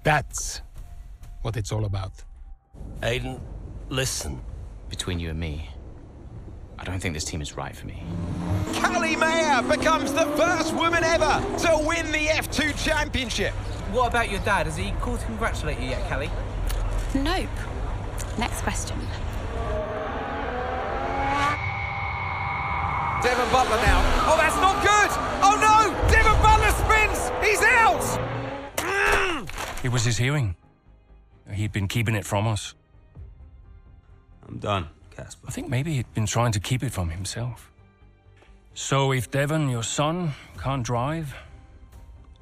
That's what it's all about. Aiden, listen. Between you and me, I don't think this team is right for me. Callie Mayer becomes the first woman ever to win the F2 Championship. What about your dad? Has he called to congratulate you yet, Callie? Nope. Next question. Devon Butler now. Oh, that's not good! Oh no! Devon Butler spins! He's out! It was his hearing. He'd been keeping it from us. I'm done, Casper. I think maybe he'd been trying to keep it from himself. So if Devon, your son, can't drive,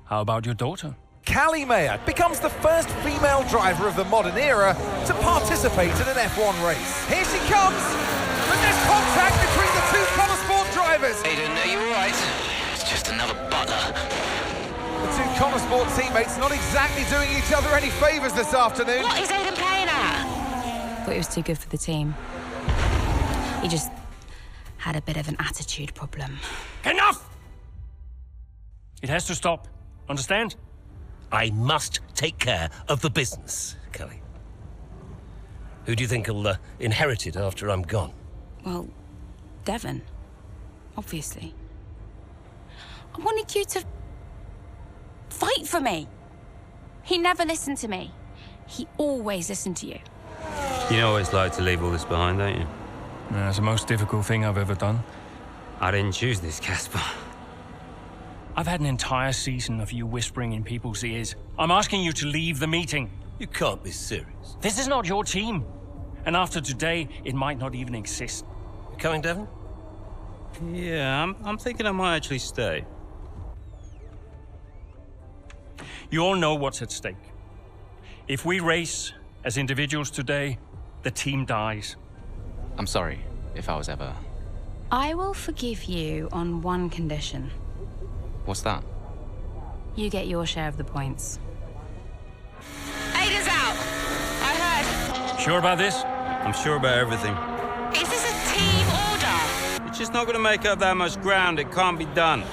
how about your daughter? Callie Mayer becomes the first female driver of the modern era to participate in an F1 race. Here she comes! But there's contact between the two Connor Sport drivers! Aiden, are you alright? It's just another Butler. The two Connor Sport teammates not exactly doing each other any favours this afternoon. What is Aiden playing at? Thought he was too good for the team. He just had a bit of an attitude problem. Enough! It has to stop. Understand? I must take care of the business, Callie. Who do you think will inherit it after I'm gone? Well, Devon, obviously. I wanted you to fight for me. He never listened to me. He always listened to you. You know what it's like to leave all this behind, don't you? It's the most difficult thing I've ever done. I didn't choose this, Casper. I've had an entire season of you whispering in people's ears. I'm asking you to leave the meeting. You can't be serious. This is not your team. And after today, it might not even exist. You coming, Devon? Yeah, I'm thinking I might actually stay. You all know what's at stake. If we race as individuals today, the team dies. I'm sorry if I was ever... I will forgive you on one condition. What's that? You get your share of the points. Aiden's out! I heard. Sure about this? I'm sure about everything. Is this a team order? It's just not going to make up that much ground. It can't be done.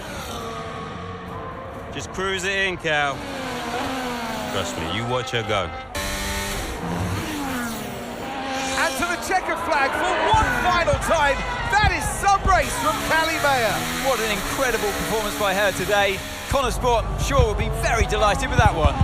Just cruise it in, Cal. Trust me, you watch her go. And to the checker flag for one final time. That is some race from Callie Mayer. What an incredible performance by her today. Connor Sport, I'm sure, will be very delighted with that one.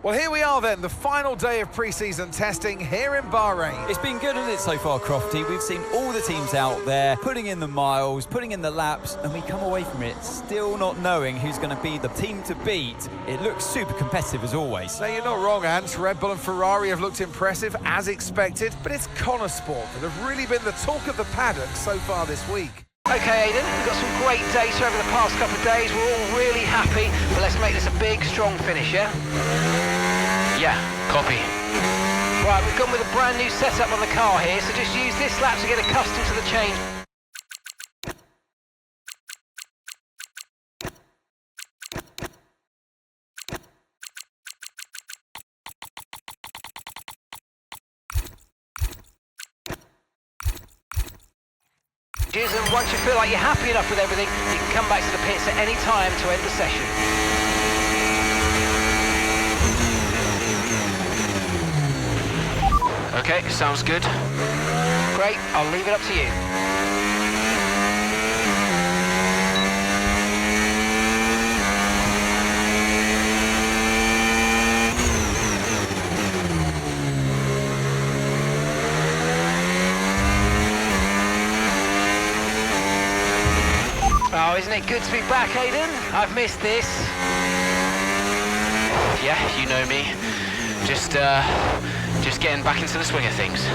Well, here we are then, the final day of pre-season testing here in Bahrain. It's been good, hasn't it, so far, Crofty? We've seen all the teams out there, putting in the miles, putting in the laps, and we come away from it still not knowing who's going to be the team to beat. It looks super competitive as always. Now, you're not wrong, Ant. Red Bull and Ferrari have looked impressive, as expected, but it's Connor Sport that have really been the talk of the paddock so far this week. Okay, Aiden, we've got some great data over the past couple of days. We're all really happy, but let's make this a big, strong finish, yeah? Yeah, copy. Right, we've gone with a brand new setup on the car here, so just use this lap to get accustomed to the change. And once you feel like you're happy enough with everything, you can come back to the pits at any time to end the session. Okay, sounds good. Great, I'll leave it up to you. Oh, isn't it good to be back, Aiden? I've missed this. Yeah, you know me. Just getting back into the swing of things.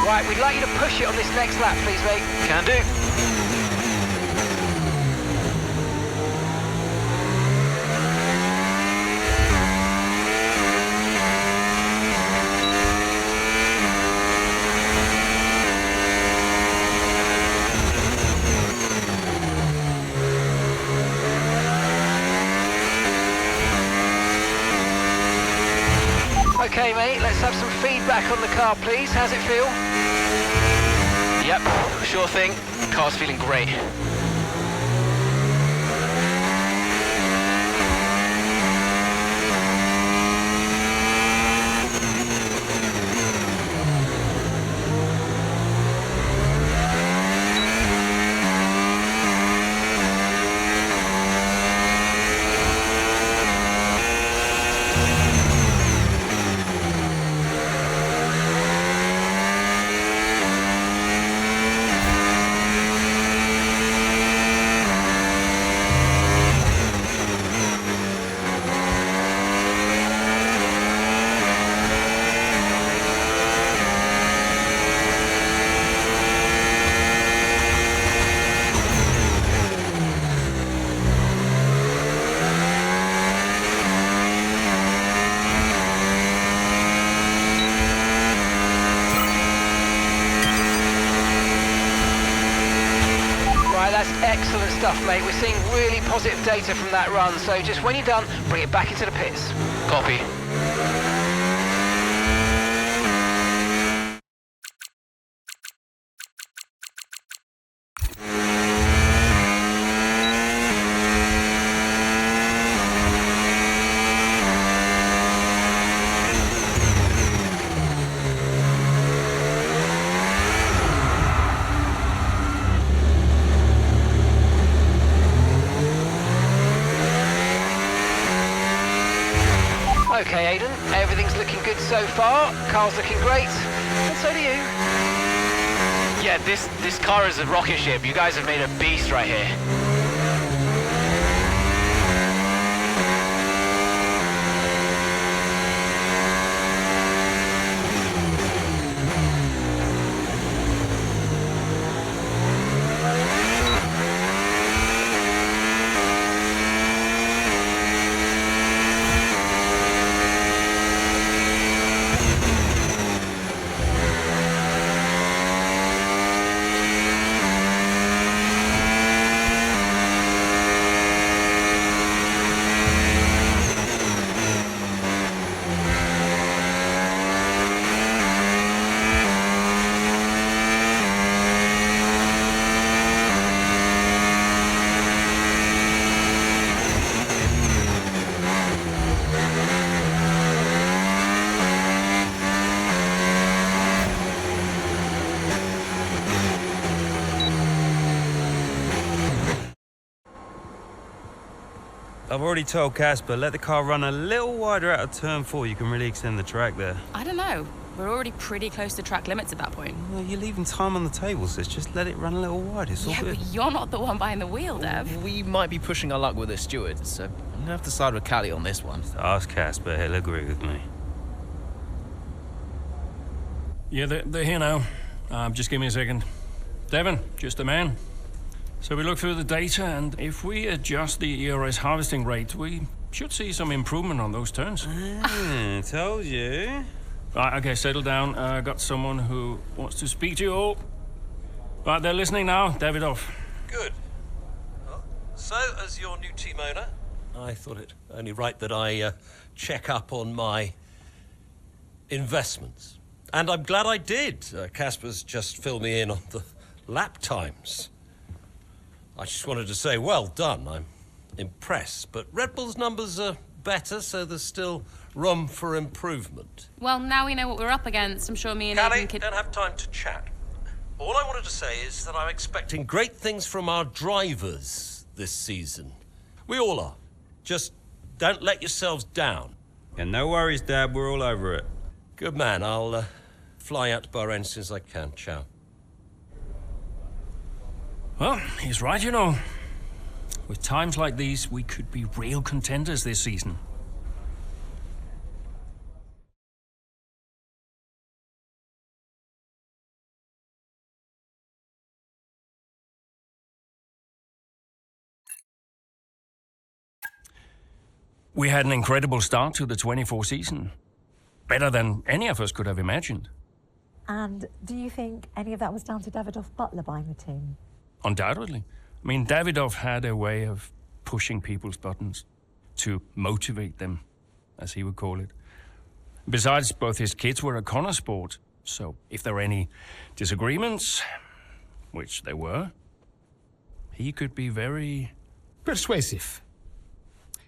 Right, we'd like you to push it on this next lap, please, mate. Can do. Okay, mate, let's have some feedback on the car, please. How's it feel? Yep, sure thing. Car's feeling great. That's excellent stuff, mate. We're seeing really positive data from that run, so just when you're done, bring it back into the pits. Copy. Okay, Aidan, everything's looking good so far. Car's looking great, and so do you. Yeah, this car is a rocket ship. You guys have made a beast right here. I've already told Casper, let the car run a little wider out of turn 4. You can really extend the track there. I don't know. We're already pretty close to track limits at that point. Well, you're leaving time on the table, so just let it run a little wide. It's all Yeah, good. but you're not the one behind the wheel, Dev. We might be pushing our luck with the stewards, so I'm gonna have to side with Callie on this one. Ask Casper, he'll agree with me. Yeah, they're here now. Just give me a second. Devon, just a man. So we look through the data, and if we adjust the ERS harvesting rate, we should see some improvement on those turns. Told you. Right, okay, settle down. Got someone who wants to speak to you all. Right, they're listening now. Davidoff. Good. Well, so, as your new team owner, I thought it only right that I check up on my investments. And I'm glad I did. Casper's just filled me in on the lap times. I just wanted to say, well done. I'm impressed. But Red Bull's numbers are better, so there's still room for improvement. Well, now we know what we're up against. I'm sure me and Callie, Aidan could... don't have time to chat. All I wanted to say is that I'm expecting great things from our drivers this season. We all are. Just don't let yourselves down. And no worries, Dad, we're all over it. Good man. I'll fly out to Bahrain as soon as I can. Ciao. Well, he's right, you know. With times like these, we could be real contenders this season. We had an incredible start to the 24 season. Better than any of us could have imagined. And do you think any of that was down to Davidoff Butler buying the team? Undoubtedly. I mean, Davidoff had a way of pushing people's buttons to motivate them, as he would call it. Besides, both his kids were at Connor Sport, so if there were any disagreements, which there were, he could be very... Persuasive.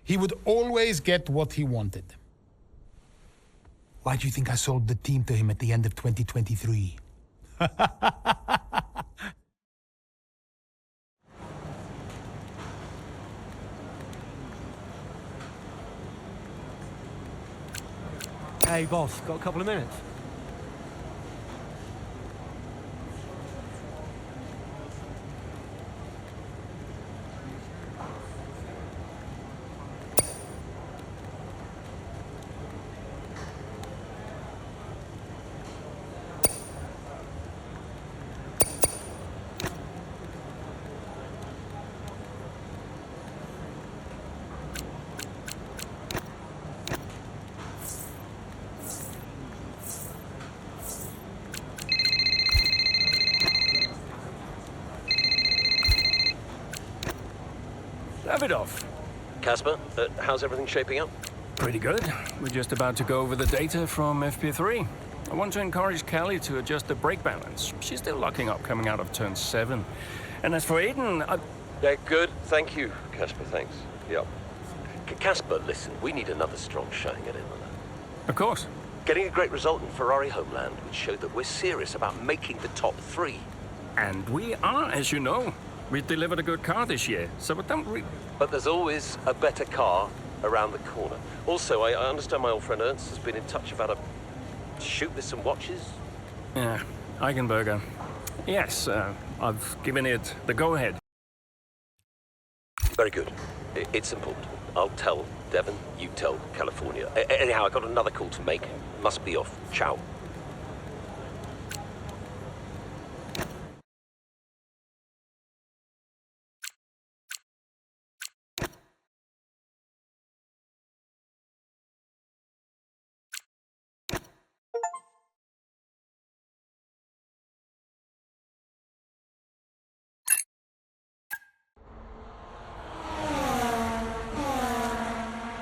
He would always get what he wanted. Why do you think I sold the team to him at the end of 2023? Hey, boss, got a couple of minutes? Davidoff. Casper, how's everything shaping up? Pretty good. We're just about to go over the data from FP3. I want to encourage Callie to adjust the brake balance. She's still locking up coming out of turn 7. And as for Aidan, Yeah, good. Thank you, Casper. Thanks. Yeah. Casper, listen, we need another strong showing at Imola. Of course. Getting a great result in Ferrari homeland would show that we're serious about making the top 3. And we are, as you know. We delivered a good car this year, so But there's always a better car around the corner. Also, I understand my old friend Ernst has been in touch about a shoot with some watches. Yeah, Eigenberger. Yes, I've given it the go-ahead. Very good. It's important. I'll tell Devon, you tell California. Anyhow, I got another call to make. Must be off. Ciao.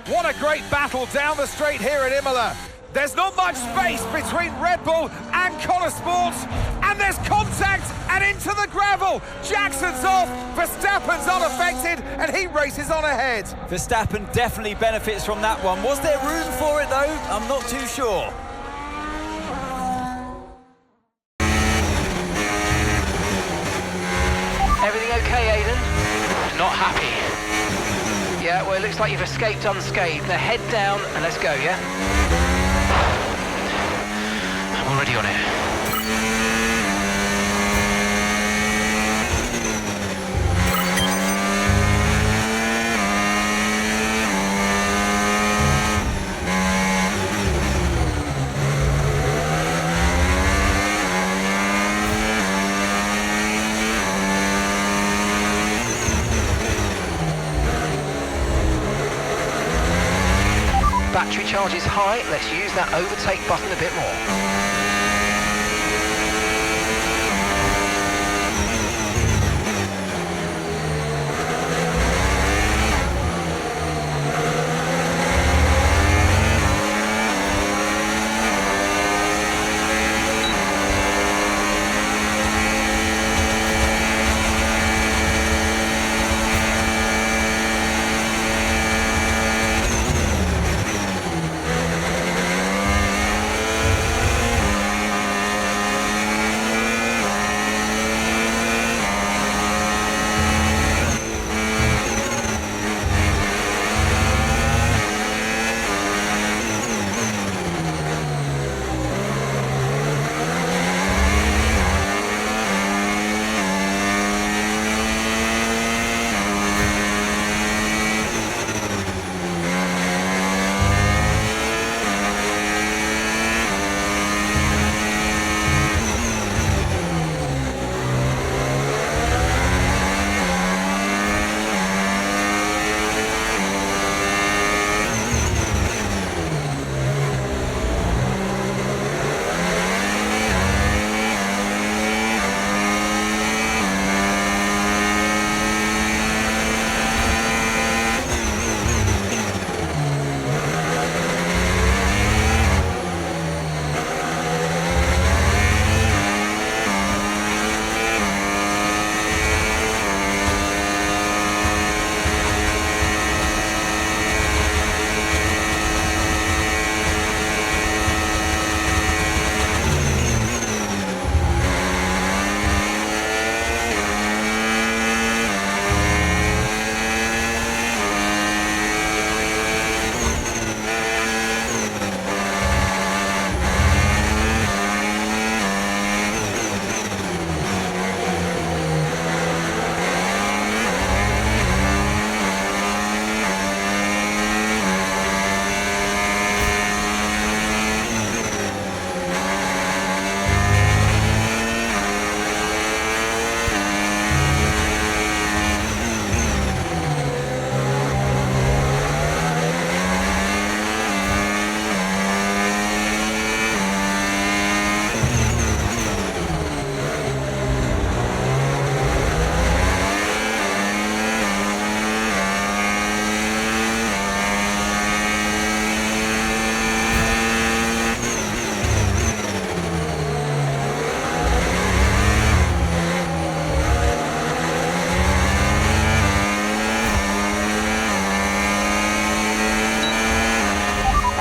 What a great battle down the straight here at Imola. There's not much space between Red Bull and Connor Sports, and there's contact and into the gravel. Jackson's off, Verstappen's unaffected, and he races on ahead. Verstappen definitely benefits from that one. Was there room for it though? I'm not too sure. Everything okay, Aidan? Not happy. Yeah, well, it looks like you've escaped unscathed. Now head down and let's go, yeah? already on it. Battery charge is high, let's use that overtake button a bit more.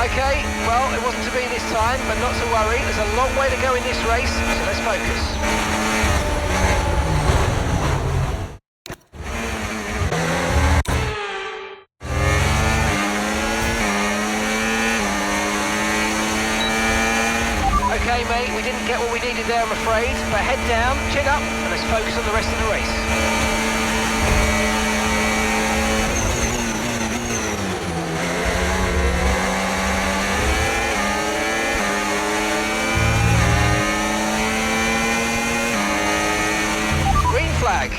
Okay, well, it wasn't to be this time, but not to worry. There's a long way to go in this race, so let's focus. Okay, mate, we didn't get what we needed there, I'm afraid, but head down, chin up, and let's focus on the rest of the race. Flag.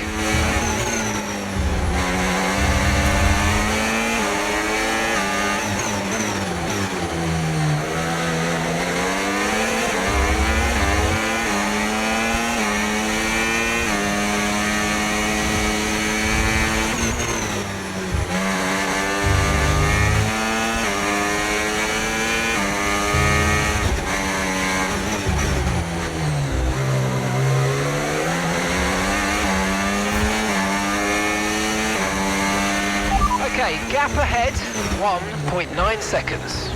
Okay, gap ahead, 1.9 seconds.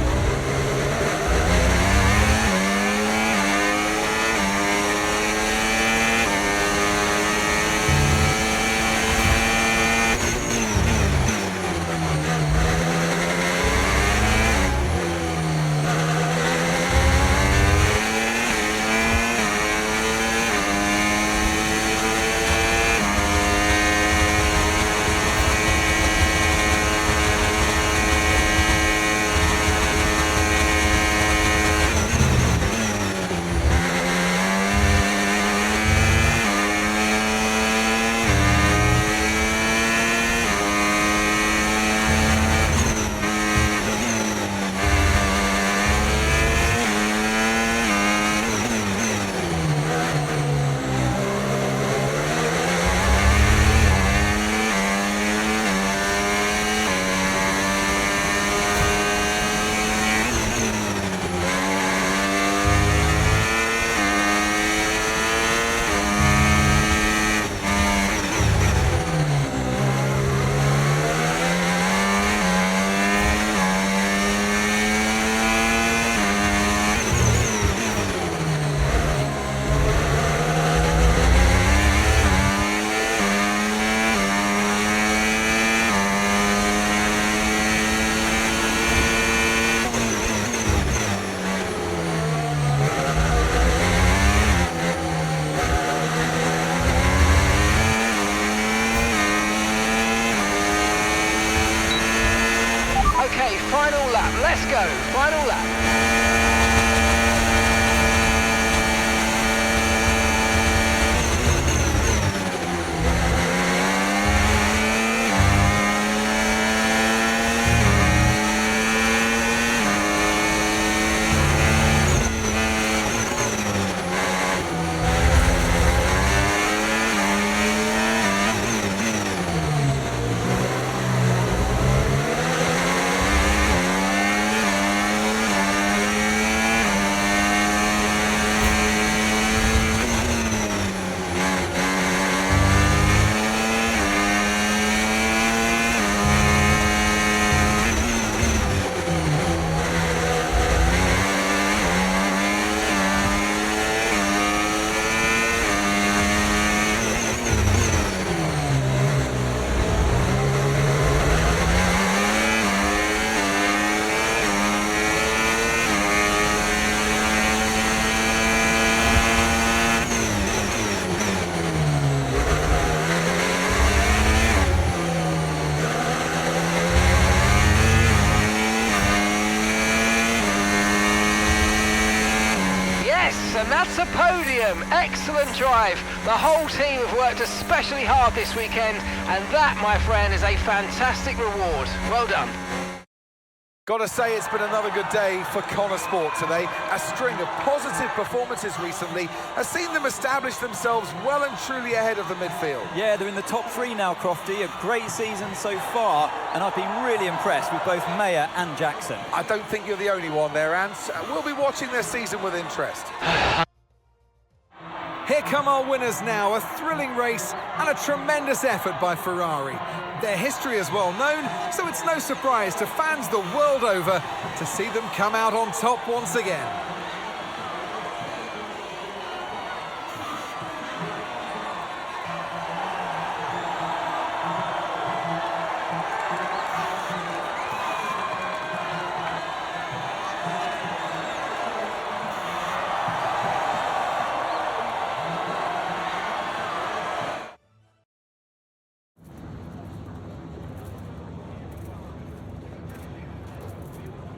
go. Final lap. And that's a podium. Excellent drive. The whole team have worked especially hard this weekend, and that, my friend, is a fantastic reward. Well done. Got to say, it's been another good day for Connor Sport today. A string of positive performances recently has seen them establish themselves well and truly ahead of the midfield. Yeah, they're in the top 3 now, Crofty. A great season so far, and I've been really impressed with both Mayer and Jackson. I don't think you're the only one there, Ant. We'll be watching their season with interest. Here come our winners now, a thrilling race and a tremendous effort by Ferrari. Their history is well known, so it's no surprise to fans the world over to see them come out on top once again.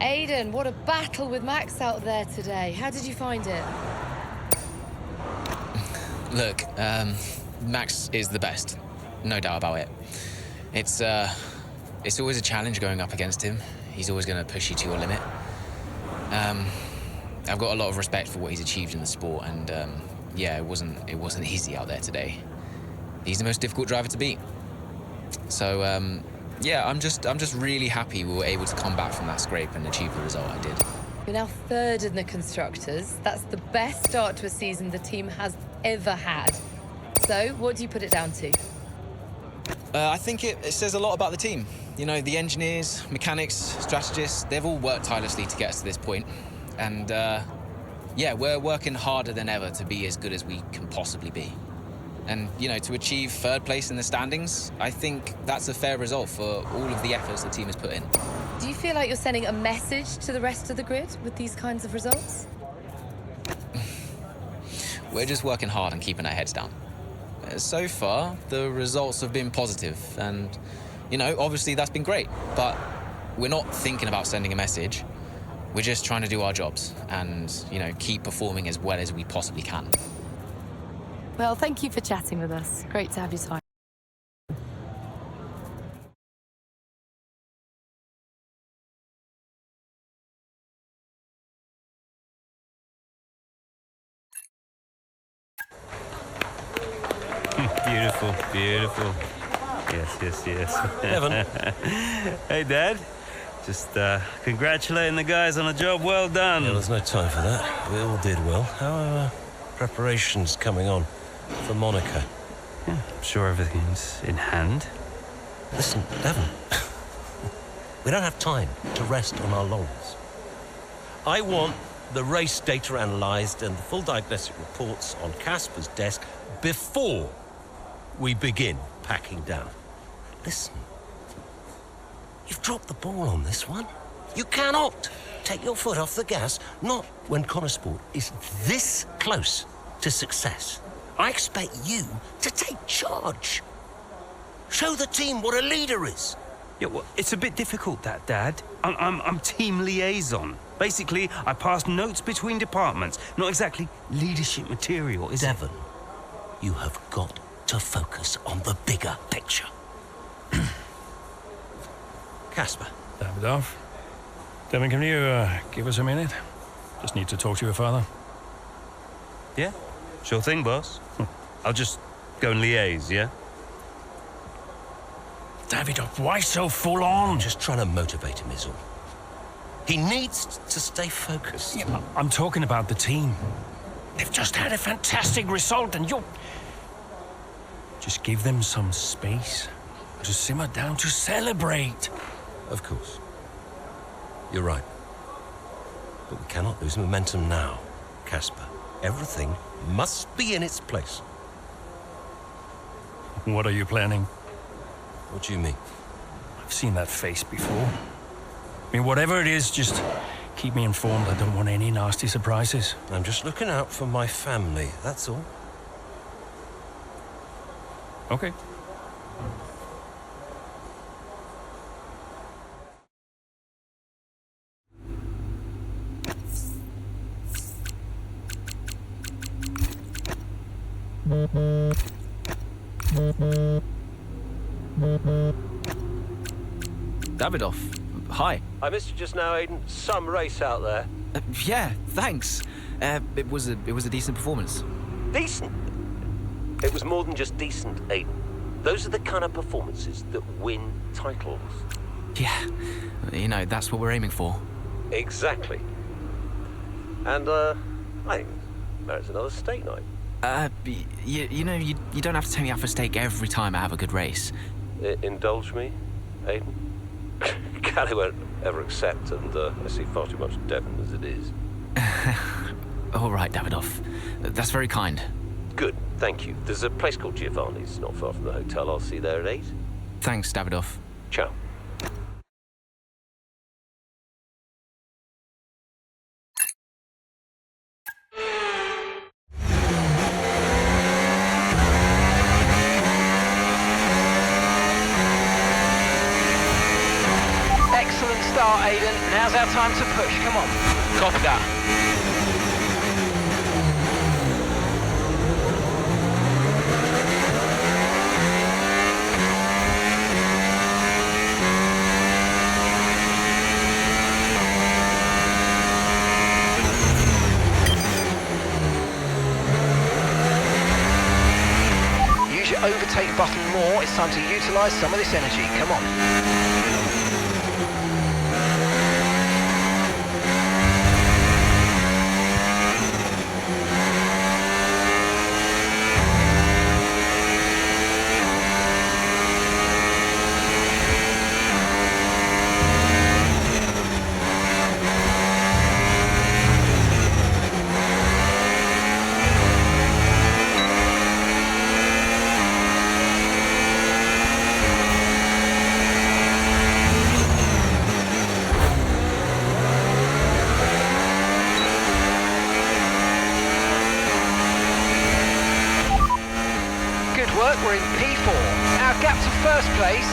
Aiden, what a battle with Max out there today. How did you find it? Look, Max is the best, no doubt about it. It's always a challenge going up against him. He's always going to push you to your limit. I've got a lot of respect for what he's achieved in the sport, and yeah, it wasn't easy out there today. He's the most difficult driver to beat. So yeah, I'm just really happy we were able to come back from that scrape and achieve the result I did. You're now 3rd in the Constructors. That's the best start to a season the team has ever had. So, what do you put it down to? I think it says a lot about the team. You know, the engineers, mechanics, strategists, they've all worked tirelessly to get us to this point. And yeah, we're working harder than ever to be as good as we can possibly be. And, you know, to achieve 3rd place in the standings, I think that's a fair result for all of the efforts the team has put in. Do you feel like you're sending a message to the rest of the grid with these kinds of results? We're just working hard and keeping our heads down. So far, the results have been positive, and, you know, obviously that's been great, but we're not thinking about sending a message. We're just trying to do our jobs and, you know, keep performing as well as we possibly can. Well, thank you for chatting with us. Great to have your time. Beautiful, beautiful. Yes. Evan. Hey, Dad. Just congratulating the guys on a job well done. Yeah, there's no time for that. We all did well. How are preparations coming on for Monaco? Yeah, I'm sure everything's in hand. Listen, Devon, we don't have time to rest on our laurels. I want the race data analysed and the full diagnostic reports on Casper's desk before we begin packing down. Listen, you've dropped the ball on this one. You cannot take your foot off the gas, not when Connor Sport is this close to success. I expect you to take charge. Show the team what a leader is. Yeah, well, it's a bit difficult, that, Dad. I'm team liaison. Basically, I pass notes between departments. Not exactly leadership material, is it? Devon, you have got to focus on the bigger picture. Casper. Davidoff. Devon, can you give us a minute? Just need to talk to your father. Yeah, sure thing, boss. I'll just go and liaise, yeah? Davidoff, why so full on? Just trying to motivate him is all. He needs to stay focused. Yeah, I'm talking about the team. They've just had a fantastic result and you'll... Just give them some space to simmer down, to celebrate. Of course. You're right. But we cannot lose momentum now, Casper. Everything must be in its place. What are you planning? What do you mean? I've seen that face before. I mean, whatever it is, just keep me informed. I don't want any nasty surprises. I'm just looking out for my family, that's all. Okay. Davidoff, hi. I missed you just now, Aiden. Some race out there. Yeah, thanks. It was a decent performance. Decent? It was more than just decent, Aiden. Those are the kind of performances that win titles. Yeah, you know, that's what we're aiming for. Exactly. And, I think there's another steak night. You know, you don't have to take me out for steak every time I have a good race. Indulge me, Aiden? Callie won't ever accept, and I see far too much Devon as it is. All right, Davidoff. That's very kind. Good, thank you. There's a place called Giovanni's not far from the hotel. I'll see you there at 8. Thanks, Davidoff. Ciao. Excellent start, Aiden. Now's our time to push. Come on. Copy that. Use your overtake button more. It's time to utilise some of this energy. Come on. We're in P4. Our gap to first place,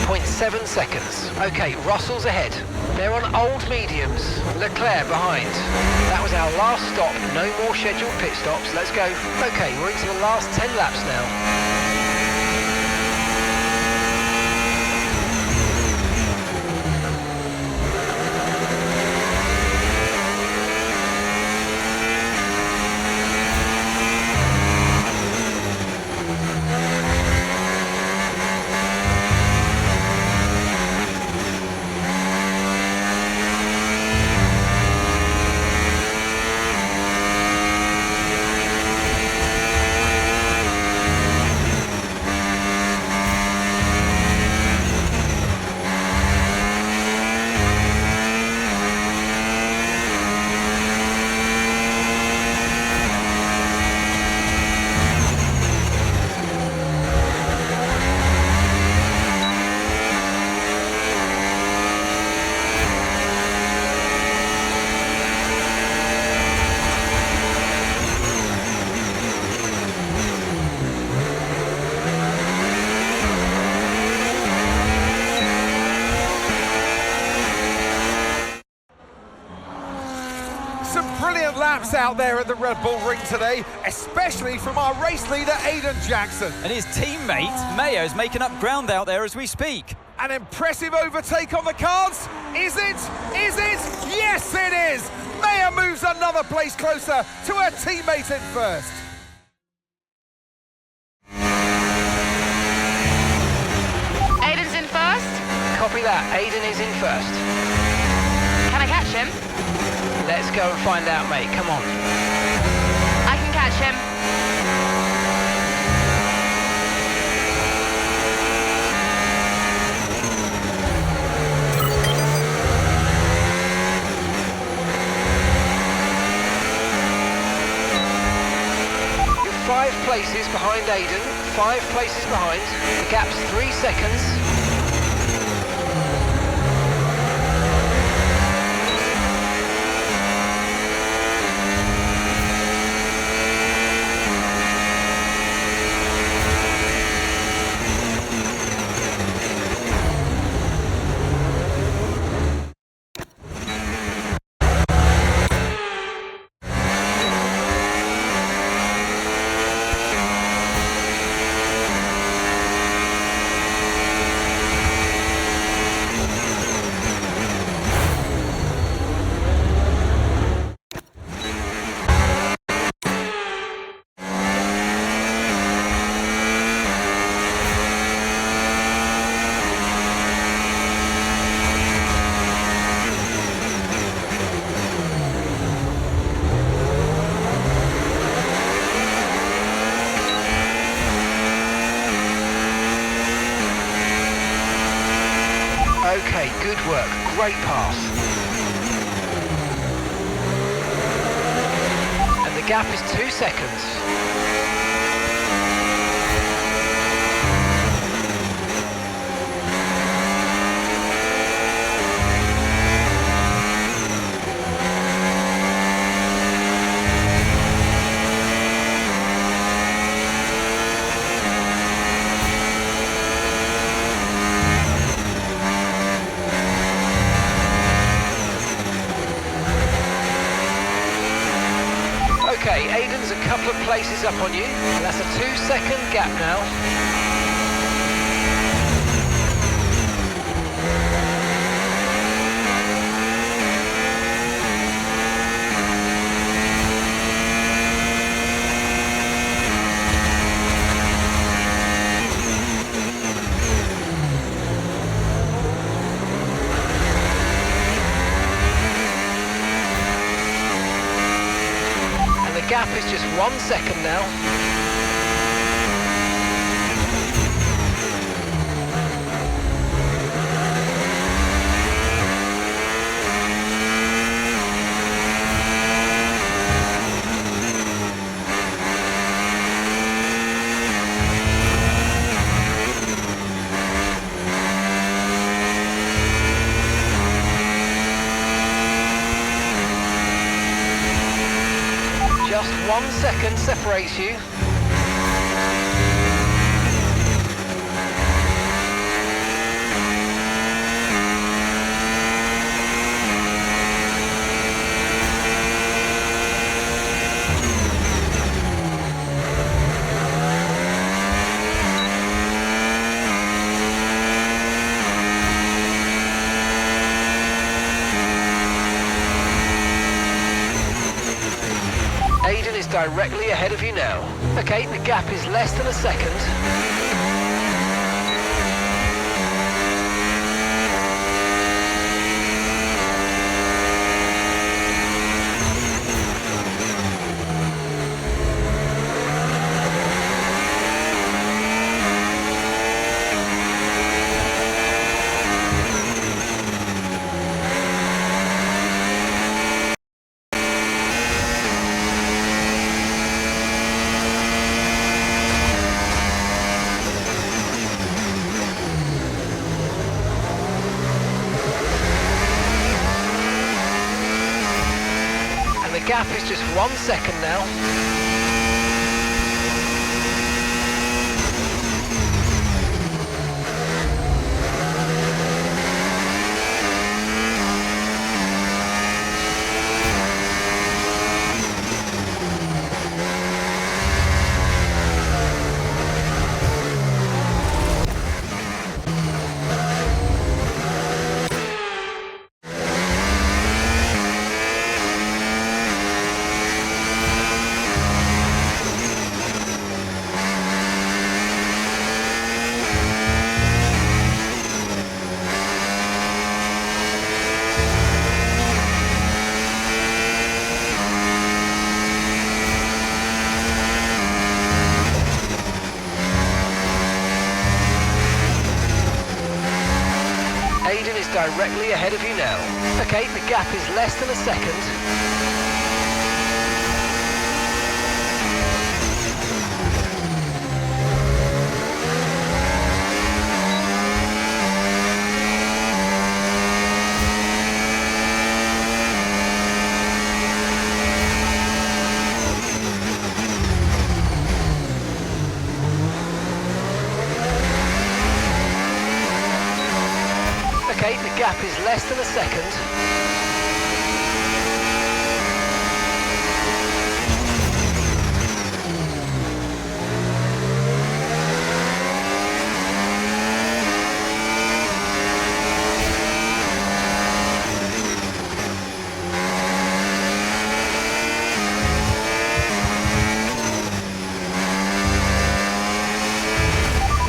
2.7 seconds. Okay, Russell's ahead. They're on old mediums. Leclerc behind. That was our last stop. No more scheduled pit stops. Let's go. Okay, we're into the last 10 laps now. laps out there at the Red Bull Ring today, especially from our race leader, Aiden Jackson. And his teammate, Mayo's making up ground out there as we speak. An impressive overtake on the cards. Is it? Is it? Yes, it is. Mayo moves another place closer to her teammate in first. Aiden's in first. Copy that. Aiden is in first. Can I catch him? Let's go and find out, mate. Come on. I can catch him. You're 5 places behind Aiden. 5 places behind. The gap's 3 seconds. Okay, good work. Great pass. And the gap is 2 seconds. Okay, Aiden's a couple of places up on you. That's a 2-second gap now. The gap is just 1 second now. Just 1 second separates you. Aiden is directly ahead of you now. Okay, the gap is less than a second. The gap is just 1 second now. directly ahead of you now. Okay, the gap is less than a second. Okay, the gap is less than a second.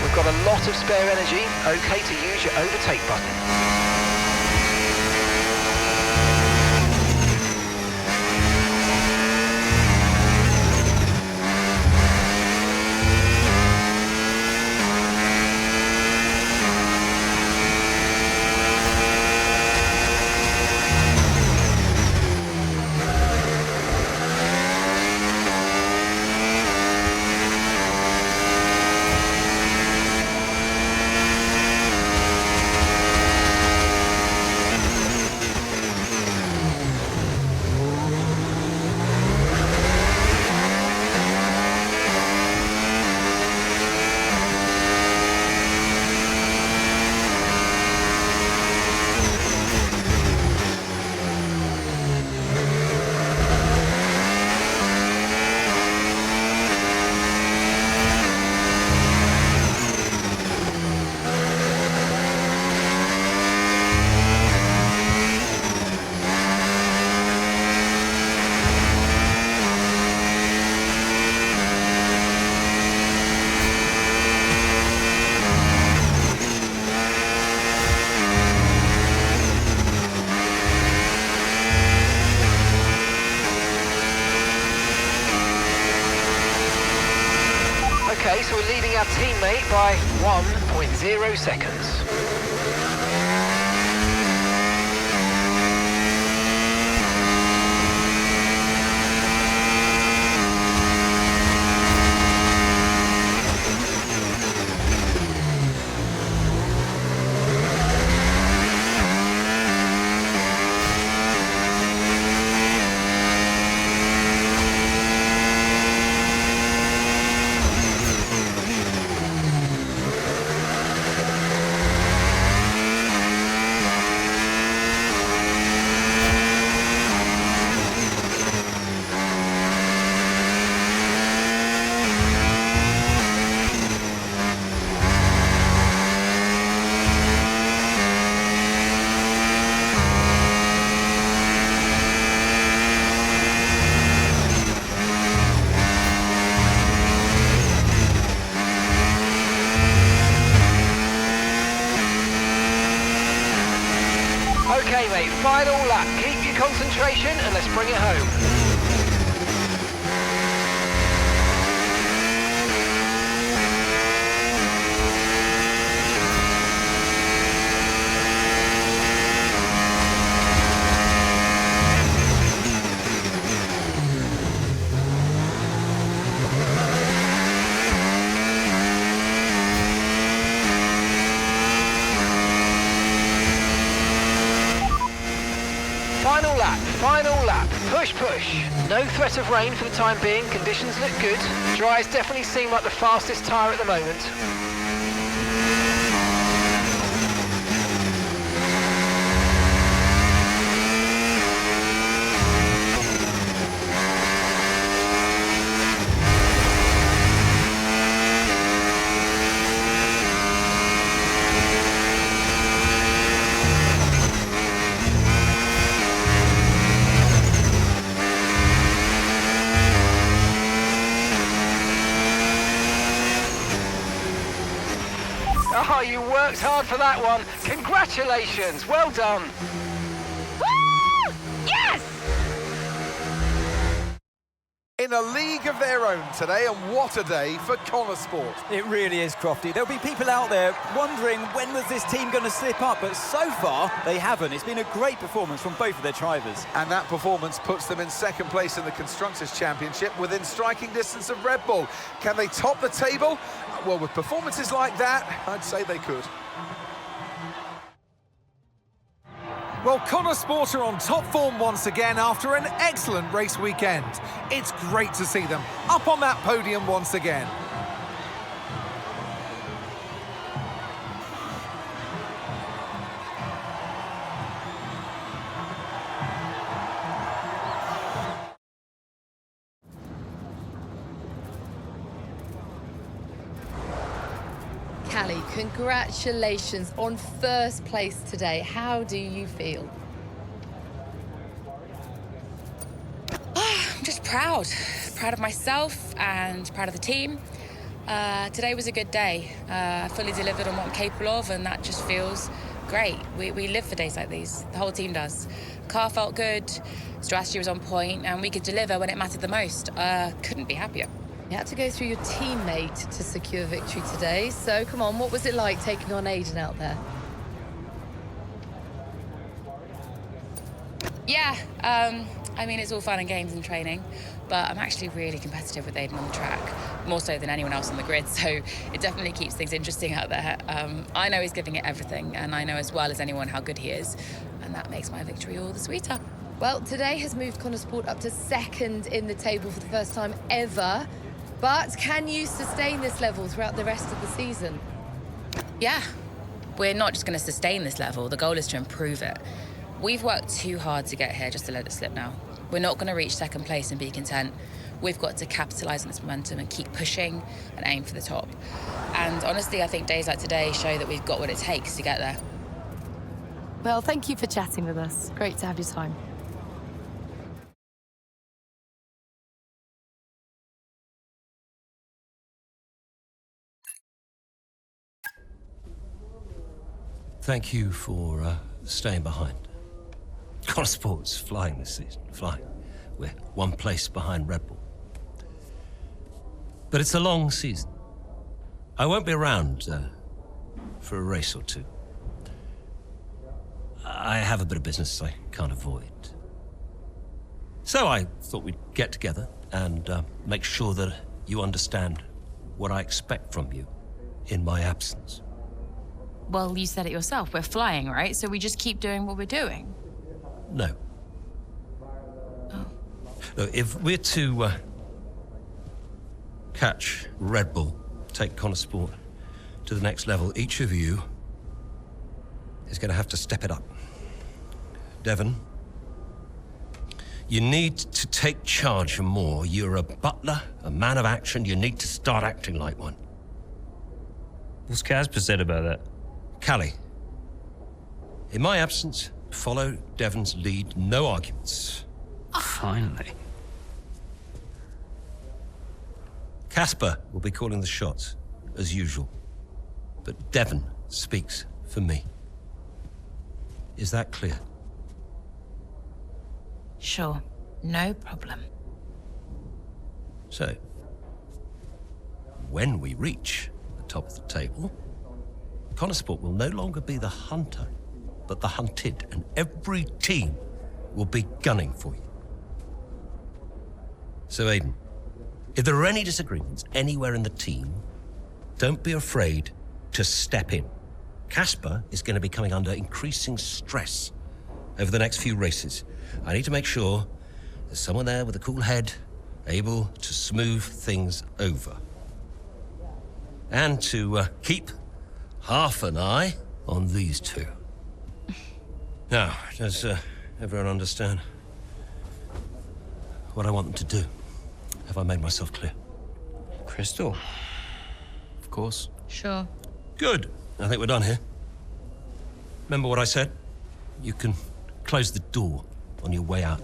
We've got a lot of spare energy. Okay to use your overtake button. Okay, so we're leading our teammate by 1.0 seconds. Okay, mate, final lap. Keep your concentration and let's bring it home. Final lap, push, push. No threat of rain for the time being, conditions look good. Dries definitely seem like the fastest tyre at the moment. Oh, you worked hard for that one. Congratulations, well done. Woo! Yes! In in a league of their own today, and what a day for Connor Sport. It really is, Crofty. There'll be people out there wondering when was this team going to slip up, but so far they haven't. It's been a great performance from both of their drivers. And that performance puts them in second place in the Constructors' Championship within striking distance of Red Bull. Can they top the table? Well, with performances like that, I'd say they could. Well, Connor Sport are on top form once again after an excellent race weekend. It's great to see them up on that podium once again. Callie, congratulations on first place today. How do you feel? I'm just proud. Proud of myself and proud of the team. Today was a good day. I fully delivered on what I'm capable of, and that just feels great. We live for days like these. The whole team does. Car felt good, strategy was on point, and we could deliver when it mattered the most. Couldn't be happier. You had to go through your teammate to secure victory today. So, come on, what was it like taking on Aiden out there? Yeah, I mean, it's all fun and games and training, but I'm actually really competitive with Aiden on the track, more so than anyone else on the grid, so it definitely keeps things interesting out there. I know he's giving it everything, and I know as well as anyone how good he is, and that makes my victory all the sweeter. Well, today has moved Connor Sport up to second in the table for the first time ever. But can you sustain this level throughout the rest of the season? Yeah, we're not just going to sustain this level. The goal is to improve it. We've worked too hard to get here just to let it slip now. We're not going to reach second place and be content. We've got to capitalise on this momentum and keep pushing and aim for the top. And honestly, I think days like today show that we've got what it takes to get there. Well, thank you for chatting with us. Great to have your time. Thank you for staying behind. Connor Sport's flying this season, flying. We're one place behind Red Bull. But it's a long season. I won't be around for a race or two. I have a bit of business I can't avoid. So I thought we'd get together and make sure that you understand what I expect from you in my absence. Well, you said it yourself. We're flying, right? So we just keep doing what we're doing. No. Oh. Look, if we're to catch Red Bull, take Connor Sport to the next level, each of you is going to have to step it up. Devon, you need to take charge more. You're a butler, a man of action. You need to start acting like one. What's Casper said about that? Callie, in my absence, follow Devon's lead, no arguments. Finally. Casper will be calling the shots, as usual. But Devon speaks for me. Is that clear? Sure, no problem. So, when we reach the top of the table, Connor Sport will no longer be the hunter, but the hunted, and every team will be gunning for you. So, Aiden, if there are any disagreements anywhere in the team, don't be afraid to step in. Casper is going to be coming under increasing stress over the next few races. I need to make sure there's someone there with a cool head, able to smooth things over. And to keep half an eye on these two. Now, does everyone understand what I want them to do? Have I made myself clear? Crystal? Of course. Sure. Good. I think we're done here. Remember what I said? You can close the door on your way out.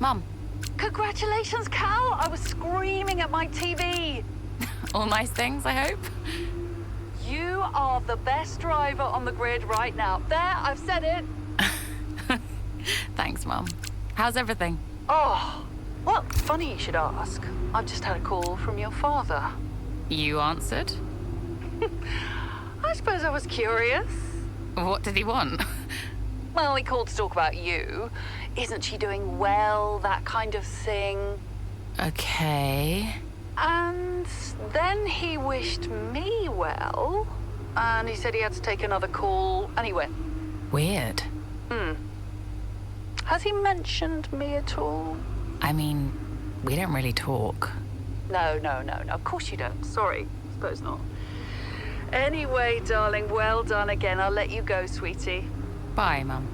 Mum. Congratulations, Cal! I was screaming at my TV. All nice things, I hope. You are the best driver on the grid right now. There, I've said it. Thanks, Mum. How's everything? Oh, well, funny you should ask. I've just had a call from your father. You answered? I suppose I was curious. What did he want? Well, he called to talk about you. Isn't she doing well? That kind of thing. Okay. And then he wished me well. And he said he had to take another call. And he went. Weird. Has he mentioned me at all? I mean, we don't really talk. No. Of course you don't. Sorry. Suppose not. Anyway, darling, well done again. I'll let you go, sweetie. Bye, Mum.